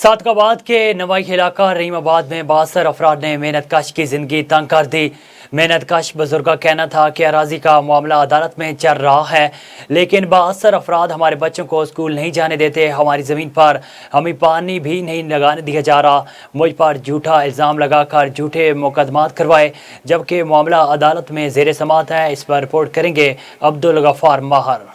सादकाबाद के नवाई इलाका रहीम आबाद में 72 अफराद ने मेहनत कश की जिंदगी तंग कर दी। मेहनत कश बुजुर्ग का कहना था कि अराजी का मामला अदालत में चल रहा है, लेकिन 72 अफराद हमारे बच्चों को स्कूल नहीं जाने देते, हमारी ज़मीन पर हमें पानी भी नहीं लगाने दिया जा रहा। मुझ पर झूठा इल्ज़ाम लगाकर झूठे मुकदमात करवाए, जबकि मामला अदालत में ज़ेर समाअत है। इस पर रिपोर्ट करेंगे अब्दुल गफ्फार माहर।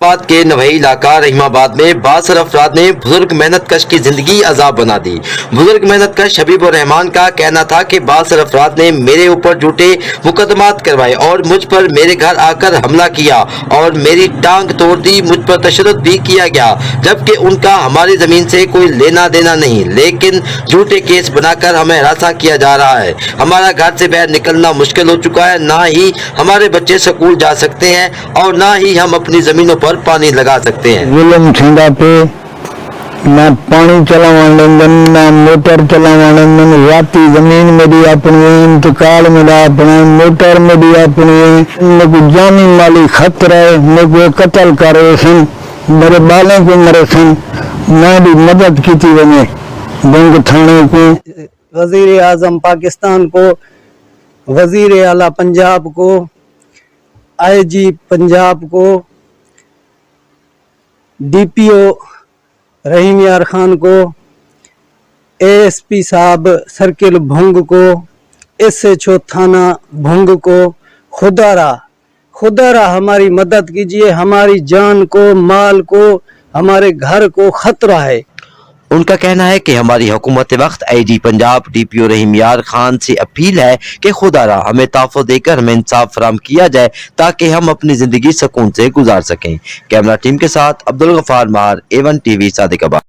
बाद के नवही इलाका रहीमाबाद में 72 अफराद ने बुजुर्ग मेहनत कश की जिंदगी अजाब बना दी। बुजुर्ग मेहनत कश हबीब और रहमान का कहना था कि 72 अफराद ने मेरे ऊपर झूठे मुकदमात करवाए और मुझ पर मेरे घर आकर हमला किया और मेरी टांग तोड़ दी। मुझ पर तशद्दुद भी किया गया, जबकि उनका हमारी जमीन से कोई लेना देना नहीं, लेकिन झूठे केस बनाकर हमें हरासा किया जा रहा है। हमारा घर से बाहर निकलना मुश्किल हो चुका है, ना ही हमारे बच्चे स्कूल जा सकते हैं और ना ही हम अपनी जमीनों पर पानी लगा सकते हैं। जुल्म छिंदा पे ना पानी चलावाने ना मोटर चलावाने राती जमीन मेरी अपनी इंतकाल मेरा अपना मोटर मेरी अपनी मेरे को जानी माली खतरा है। मेरे को कत्ल करे सन, मेरे बालों को मरे सन, मैं भी मदद की थी वने बंग थाने को, वजीर आजम पाकिस्तान को, वजीर आला पंजाब को, IG पंजाब को, DPO रहीम यार खान को, ASP साहब सर्किल भंग को, SHO थाना भंग को, खुदारा हमारी मदद कीजिए। हमारी जान को, माल को, हमारे घर को खतरा है। उनका कहना है कि हमारी हुकूमत वक्त IG पंजाब DPO रहीम यार खान से अपील है कि खुदारा हमें तोहफा देकर हमें इंसाफ फराहम किया जाए ताकि हम अपनी जिंदगी सुकून से गुजार सकें। कैमरा टीम के साथ अब्दुल गफ्फार माहर, A1 TV सादिकाबाद।